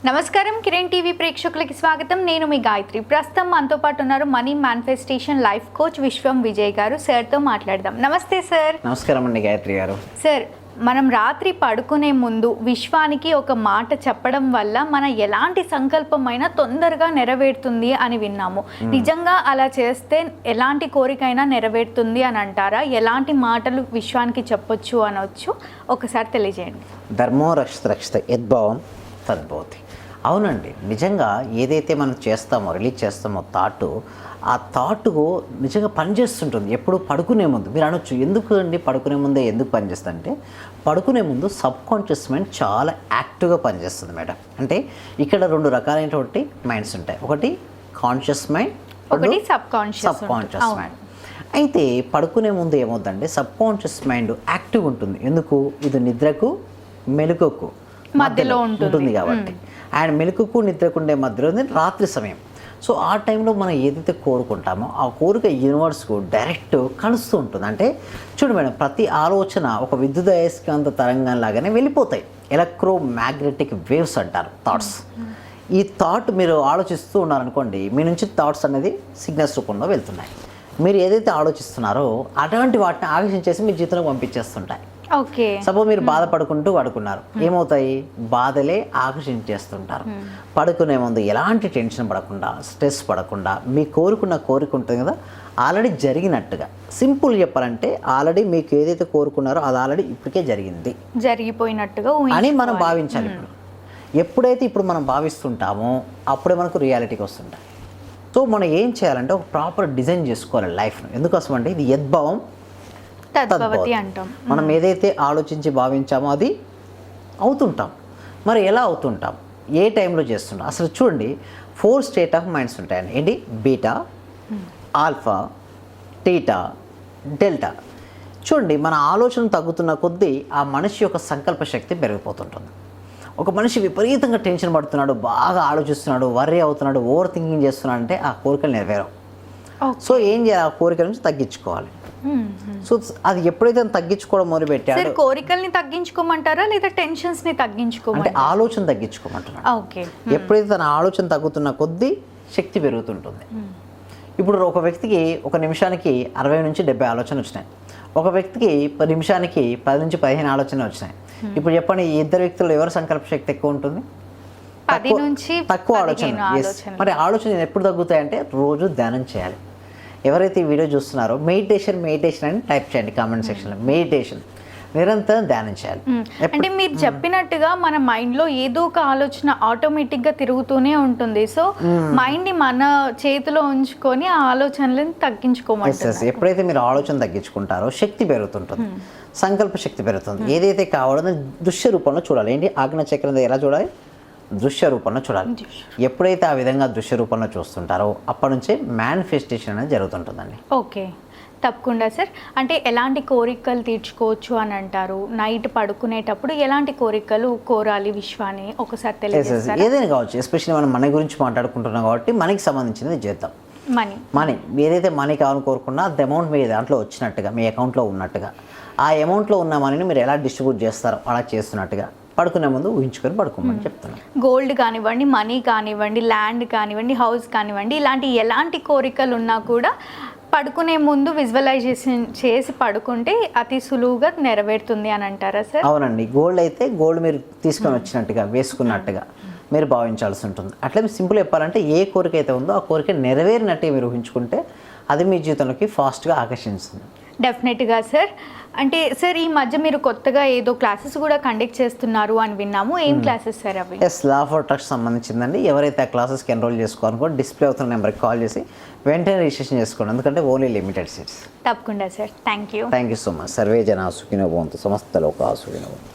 నమస్కారం కిరణ్ టీవీ ప్రేక్షకులకి స్వాగతం. నేను మీ గాయత్రి. ప్రస్తుతం మనతో పాటు ఉన్నారు మనీ మేనిఫెస్టేషన్ లైఫ్ కోచ్ విశ్వం విజయ్ గారు. సార్తో మాట్లాడదాం. నమస్తే సార్. నమస్కారం అండి గాయత్రి గారు. సార్, మనం రాత్రి పడుకునే ముందు విశ్వానికి ఒక మాట చెప్పడం వల్ల మన ఎలాంటి సంకల్పమైనా తొందరగా నెరవేరుతుంది అని విన్నాము. నిజంగా అలా చేస్తే ఎలాంటి కోరికైనా నెరవేరుతుంది అని అంటారా? ఎలాంటి మాటలు విశ్వానికి చెప్పొచ్చు అనొచ్చు, ఒకసారి తెలియజేయండి. ధర్మో రక్షిత రక్షిత యద్భావం తద్భవతి. అవునండి, నిజంగా ఏదైతే మనం చేస్తామో, రిలీజ్ చేస్తామో ఆ థాట్ నిజంగా పనిచేస్తుంటుంది. ఎప్పుడు పడుకునే ముందు మీరు అనొచ్చు, ఎందుకు అండి పడుకునే ముందే ఎందుకు పనిచేస్తుంది అంటే, పడుకునే ముందు సబ్ కాన్షియస్ మైండ్ చాలా యాక్టివ్గా పనిచేస్తుంది మేడం. అంటే ఇక్కడ రెండు రకాలైనటువంటి మైండ్స్ ఉంటాయి. ఒకటి కాన్షియస్ మైండ్, ఒకటి సబ్ కాన్షియస్ మైండ్. అయితే పడుకునే ముందు ఏమవుతుందంటే సబ్ కాన్షియస్ మైండ్ యాక్టివ్ ఉంటుంది. ఎందుకు? ఇది నిద్రకు మెలకువకు మధ్యలో ఉంటుంది కాబట్టి. అండ్ మెలకువకు నిద్రకు ఉండే మధ్యలో రాత్రి సమయం. సో ఆ టైంలో మనం ఏదైతే కోరుకుంటామో ఆ కోరిక యూనివర్స్కు డైరెక్ట్ కలుస్తూ ఉంటుంది. అంటే చూడు మేడం, ప్రతి ఆలోచన ఒక విద్యుత్ అయస్కాంత తరంగం లాగానే వెళ్ళిపోతాయి. ఎలక్ట్రోమాగ్నెటిక్ వేవ్స్ అంటారు థాట్స్. ఈ థాట్ మీరు ఆలోచిస్తూ ఉన్నారనుకోండి, మీ నుంచి థాట్స్ అనేది సిగ్నల్స్ రూపంలో వెళ్తున్నాయి. మీరు ఏదైతే ఆలోచిస్తున్నారో అటువంటి వాటిని ఆకర్షించేసి మీ జీవితంలో పంపించేస్తుంటాయి. ఓకే. సపోజ్ మీరు బాధపడుకుంటూ పడుకున్నారు, ఏమవుతాయి? బాధలే ఆకర్షించేస్తుంటారు. పడుకునే ముందు ఎలాంటి టెన్షన్ పడకుండా, స్ట్రెస్ పడకుండా, మీ కోరిక ఉంటుంది కదా, ఆల్రెడీ జరిగినట్టుగా. సింపుల్ చెప్పాలంటే ఆల్రెడీ మీకు ఏదైతే కోరుకున్నారో అది ఆల్రెడీ ఇప్పటికే జరిగిపోయినట్టుగా అని మనం భావించాలి. ఎప్పుడైతే ఇప్పుడు మనం భావిస్తుంటామో అప్పుడే మనకు రియాలిటీకి వస్తుంటాయి. సో మనం ఏం చేయాలంటే ఒక ప్రాపర్ డిజైన్ చేసుకోవాలి లైఫ్ను. ఎందుకోసం అంటే ఇది యద్భావం తద్భవతి అంటాం. మనం ఏదైతే ఆలోచించి భావించామో అది అవుతుంటాం. మరి ఎలా అవుతుంటాం, ఏ టైంలో చేస్తుంటాం? అసలు చూడండి, 4 స్టేట్ ఆఫ్ మైండ్స్ ఉంటాయండి. ఏంటి? Beta, alpha, theta, delta. చూడండి, మన ఆలోచన తగ్గుతున్న కొద్దీ ఆ మనిషి యొక్క సంకల్ప శక్తి పెరిగిపోతుంటుంది. ఒక మనిషి విపరీతంగా టెన్షన్ పడుతున్నాడు, బాగా ఆలోచిస్తున్నాడు, వర్రీ అవుతున్నాడు, ఓవర్ థింకింగ్ చేస్తున్నాడు అంటే ఆ కోరికలు నెరవేరవు. సో ఏం చేయాలి? ఆ కోరికల నుంచి తగ్గించుకోవాలి. సో అది ఎప్పుడైతే తగ్గించుకోవడం మొదలు పెట్టాడు, కోరికల్ని తగ్గించుకోమంటారా లేదా టెన్షన్స్ ని తగ్గించుకోమంటారా? అంటే ఆలోచన తగ్గించుకోమంటున్నాడు. ఓకే. ఎప్పుడైతే తన ఆలోచన తగ్గుతున్న కొద్దీ శక్తి పెరుగుతుంటుంది. ఇప్పుడు ఒక వ్యక్తికి ఒక నిమిషానికి 60 నుంచి 70 ఆలోచనలు వచ్చినాయి. ఒక వ్యక్తికి 10 నిమిషానికి 10 నుంచి 15 ఆలోచనలు వచ్చినాయి. ఇప్పుడు చెప్పండి, ఈ ఇద్దరు వ్యక్తులు ఎవరి సంకల్ప శక్తి ఎక్కువ ఉంటుంది? 10 నుంచి తక్కువ ఆలోచన. మరి ఆలోచన ఎప్పుడు తగ్గుతాయంటే రోజు ధ్యానం చేయాలి. ఎవరైతే ఈ వీడియో చూస్తున్నారో మెడిటేషన్ అని టైప్ చేయండి కామెంట్ సెక్షన్లో. మెడిటేషన్, నిరంతరం ధ్యానం చేయాలి. అంటే మీరు చెప్పినట్టుగా మన మైండ్లో ఏదో ఒక ఆలోచన ఆటోమేటిక్గా తిరుగుతూనే ఉంటుంది. సో మైండ్ని మన చేతిలో ఉంచుకొని ఆ ఆలోచనలను తగ్గించుకోమంటారు. ఎప్పుడైతే మీరు ఆలోచన తగ్గించుకుంటారో శక్తి పెరుగుతుంటుంది, సంకల్ప శక్తి పెరుగుతుంది. ఏదైతే కావాలో దృశ్య రూపంలో చూడాలి. ఏంటి? ఆజ్ఞా చక్రం ఎలా చూడాలి? దృశ్య రూపంలో చూడాలి. ఎప్పుడైతే ఆ విధంగా దృశ్య రూపంలో చూస్తుంటారో అప్పటి నుంచే మేనిఫెస్టేషన్ అనేది జరుగుతుంటుందండి. ఓకే, తప్పకుండా సార్. అంటే ఎలాంటి కోరికలు తీర్చుకోవచ్చు అని అంటారు? నైట్ పడుకునేటప్పుడు ఎలాంటి కోరికలు కోరాలి విశ్వాన్ని ఒకసారి తెలియజేస్తారా? ఏదైనా కావచ్చు. ఎస్పెషల్లీ మనం మనీ గురించి మాట్లాడుకుంటున్నాం కాబట్టి మనీకి సంబంధించినది చేద్దాం. మనీ ఏదైతే మనీ కావాలని కోరుకున్నా అది అమౌంట్ మీ దాంట్లో వచ్చినట్టుగా, మీ అకౌంట్లో ఉన్నట్టుగా, ఆ అమౌంట్లో ఉన్న మనీని మీరు ఎలా డిస్ట్రిబ్యూట్ చేస్తారో అలా చేస్తున్నట్టుగా పడుకునే ముందు ఊహించుకొని పడుకోమని చెప్తున్నాను. గోల్డ్ కానివ్వండి, మనీ కానివ్వండి, ల్యాండ్ కానివ్వండి, హౌస్ కానివ్వండి, ఇలాంటి ఎలాంటి కోరికలు ఉన్నా కూడా పడుకునే ముందు విజువలైజేషన్ చేసి పడుకుంటే అతి సులువుగా నెరవేరుతుంది అని అంటారా సార్? అవునండి. గోల్డ్ అయితే గోల్డ్ మీరు తీసుకొని వచ్చినట్టుగా, వేసుకున్నట్టుగా మీరు భావించాల్సి ఉంటుంది. అట్లా మీరు సింపుల్ చెప్పాలంటే ఏ కోరిక అయితే ఉందో ఆ కోరిక నెరవేరినట్టే మీరు ఊహించుకుంటే అది మీ జీవితంలోకి ఫాస్ట్గా ఆకర్షిస్తుంది. డెఫినెట్గా సార్. అంటే సార్, ఈ మధ్య మీరు కొత్తగా ఏదో క్లాసెస్ కూడా కండక్ట్ చేస్తున్నారు అని విన్నాము. ఏం క్లాసెస్ సార్ అవి? లా ఆఫ్ అట్రాక్షన్ సంబంధించిందండి. ఎవరైతే ఆ క్లాసెస్కి ఎన్రోల్ చేసుకోవాలనుకో డిస్ప్లే అవుతున్న నెంబర్కి కాల్ చేసి వెంటనే రిజిస్ట్రేషన్ చేసుకోండి. ఎందుకంటే ఓన్లీ లిమిటెడ్ సీట్స్. తప్పకుండా sir. Thank you so much. Survey జనా సుఖినో భవంతు, సమస్త లోకా సుఖినో భవంతు.